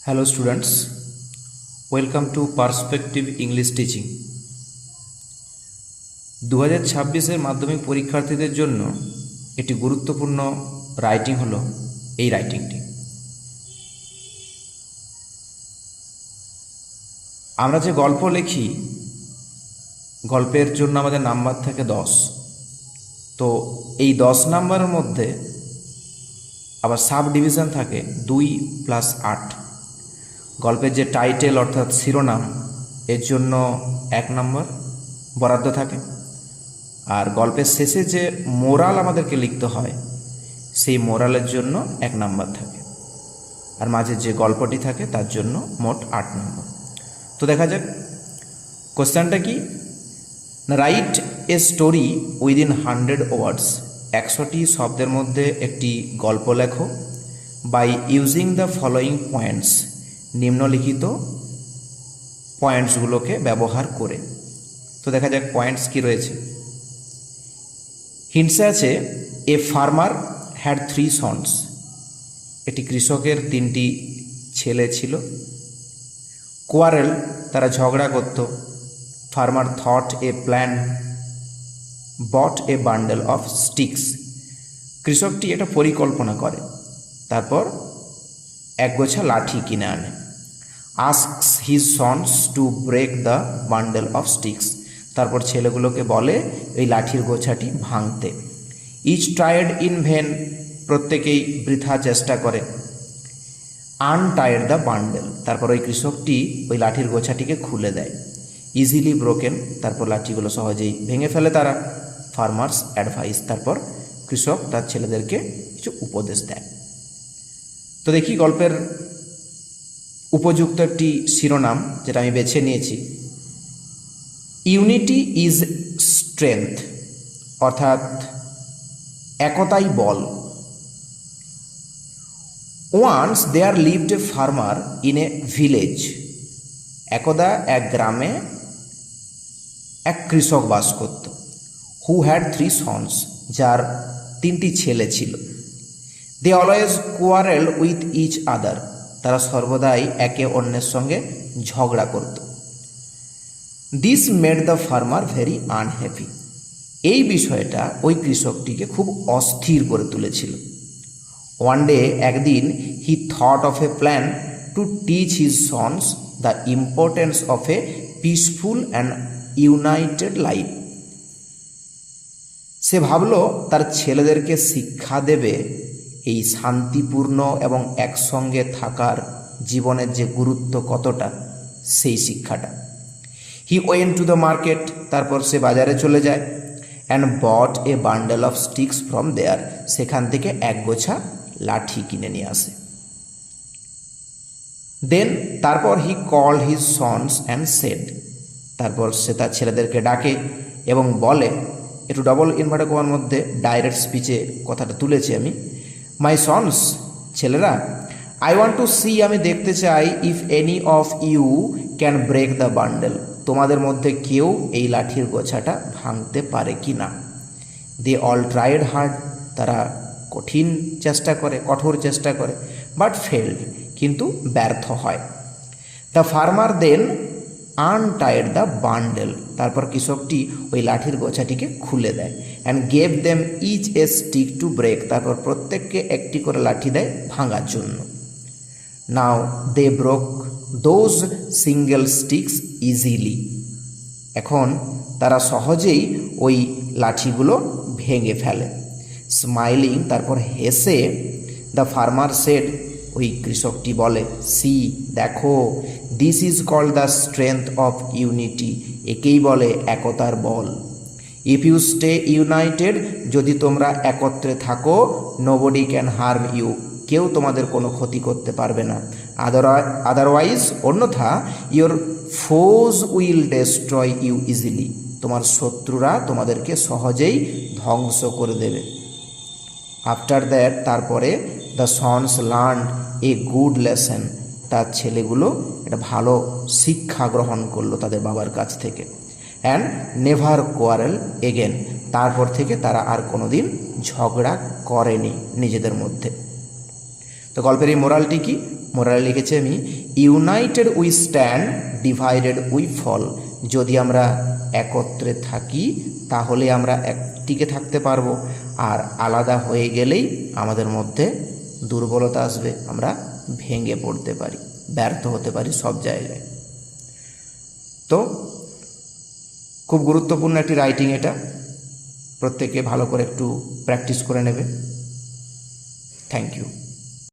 Hello students, welcome to Perspective English Teaching। 2026 মাধ্যমিক পরীক্ষার্থীদের জন্য একটি গুরুত্বপূর্ণ রাইটিং হলো এই রাইটিংটি। আমরা যে গল্প লিখি, গল্পের জন্য আমাদের নাম্বার থাকে 10। তো এই 10 নাম্বারের মধ্যে আবার সাব ডিভিশন থাকে 2 + 8। গল্পের যে টাইটেল অর্থাৎ শিরোনাম, এর জন্য 1 নম্বর বরাদ্দ থাকে। আর গল্পের শেষে যে মোরাল আমাদেরকে লিখতে হয়, সেই মোরালের জন্য 1 নম্বর থাকে। আর মাঝে যে গল্পটি থাকে তার জন্য মোট 8 নম্বর। তো দেখা যাক কোশ্চেনটা কি। Write a story within 100 words. 100টি শব্দের মধ্যে একটি গল্প লেখো by using the following points. নিম্নলিখিত পয়েন্টসগুলোকে ব্যবহার করে। তো দেখা যাক পয়েন্টস কি রয়েছে। হিন্টসে আছে এ ফার্মার হ্যাড 3 সন্স। একটি কৃষকের 3টি ছেলে ছিল। কোয়ারেল, তারা ঝগড়া করত। Farmer thought a plan, bought a bundle of sticks. কৃষকটি একটা পরিকল্পনা করে, তারপর একগোছা লাঠি কিনে আনে। asks his sons to break the bundle of sticks। তারপর ছেলেগুলোকে বলে এই লাঠির গোছাটি ভাঙতে। each tried in vain। প্রত্যেকেই বৃথা চেষ্টা করে। untied the bundle। তারপর ওই কৃষকটি ওই লাঠির গোছাটিকে খুলে দেয়। easily broken। তারপর লাঠিগুলো সহজেই ভেঙে ফেলে তারা। farmers advice। তারপর কৃষক তার ছেলেদেরকে কিছু উপদেশ দেয়। তো দেখি গল্পের উপযুক্ত একটি শিরোনাম যেটা আমি বেছে নিয়েছি, ইউনিটি ইজ স্ট্রেংথ, অর্থাৎ একতাই বল। Once there lived a farmer in a village. একদা এক গ্রামে এক কৃষক বাস করত। Who had 3 sons. যার 3টি ছেলে ছিল। They always quarrel with each other. তারা সর্বদাই একে অন্যের সঙ্গে ঝগড়া করত। This made the farmer very unhappy. এই বিষয়টা ওই কৃষকটিকে খুব অস্থির করে তুলেছিল। ওয়ান ডে, একদিন, he thought of a plan to teach his sons the importance of a peaceful and united life. সে ভাবল তার ছেলেদেরকে শিক্ষা দেবে এই শান্তিপূর্ণ এবং একসঙ্গে থাকার জীবনের যে গুরুত্ব কতটা, সেই শিক্ষাটা। He went to the market. তারপর সে বাজারে চলে যায়। And bought a bundle of sticks from there. সেখান থেকে একগোছা লাঠি কিনে নিয়ে আসে। দেন, তারপর he call his sons and said. তারপর সে তার ছেলেদেরকে ডাকে এবং বলে, একটু ডবল ইনভার্টার কোমার মধ্যে ডাইরেক্ট স্পিচে কথাটা তুলেছি আমি। মাই সন্স, ছেলেরা, আই ওয়ান্ট টু সি, আমি দেখতে চাই, if any of you can break the bundle. তোমাদের মধ্যে কেউ এই লাঠির গোছাটা ভাঙতে পারে কি না। They all tried hard. তারা কঠোর চেষ্টা করে, বাট ফেল্ড, কিন্তু ব্যর্থ হয়। The farmer then untied the bundle. তারপর কৃষকটি ওই লাঠির গোছাটিকে খুলে দেয়। And gave them each a stick to break. তারপর প্রত্যেককে একটি করে লাঠি দেয় ভাঙার জন্য। Now they broke those single sticks easily. এখন তারা সহজেই ওই লাঠিগুলো ভেঙে ফেলে। স্মাইলিং, তারপর হেসে, দ্য ফার্মার সেড, ওই কৃষকটি বলে, সি, দেখো, this is called the strength of unity. একেই বলে একতার বল। ইফ ইউ স্টে ইউনাইটেড, যদি তোমরা একত্রে থাকো, নোবডি ক্যান হার্ম ইউ, কেউ তোমাদের কোনো ক্ষতি করতে পারবে না। আদারওয়াইজ, অন্যথা, your foes will destroy you easily, তোমার শত্রুরা তোমাদেরকে সহজেই ধ্বংস করে দেবে। আফটার দ্যাট, তারপরে, the sons learn a good lesson. তার ছেলেগুলো একটা ভালো শিক্ষা গ্রহণ করলো তাদের বাবার কাছ থেকে। And never quarrel again. তারপর থেকে তারা আর কোনোদিন ঝগড়া করেনি নিজেদের মধ্যে। তো গল্পের এই মোরালটি কি? মোরালে লিখেছি আমি, united we stand, divided we fall. যদি আমরা একত্রে থাকি তাহলে আমরা টিকে থাকতে পারবো, আর আলাদা হয়ে গেলেই আমাদের মধ্যে দুর্বলতা আসবে, আমরা ভেঙে পড়তে পারি, ব্যর্থ হতে পারি সব জায়গায়। তো খুব গুরুত্বপূর্ণ একটি রাইটিং এটা, প্রত্যেকে ভালো করে একটু প্র্যাকটিস করে নেবে। Thank you.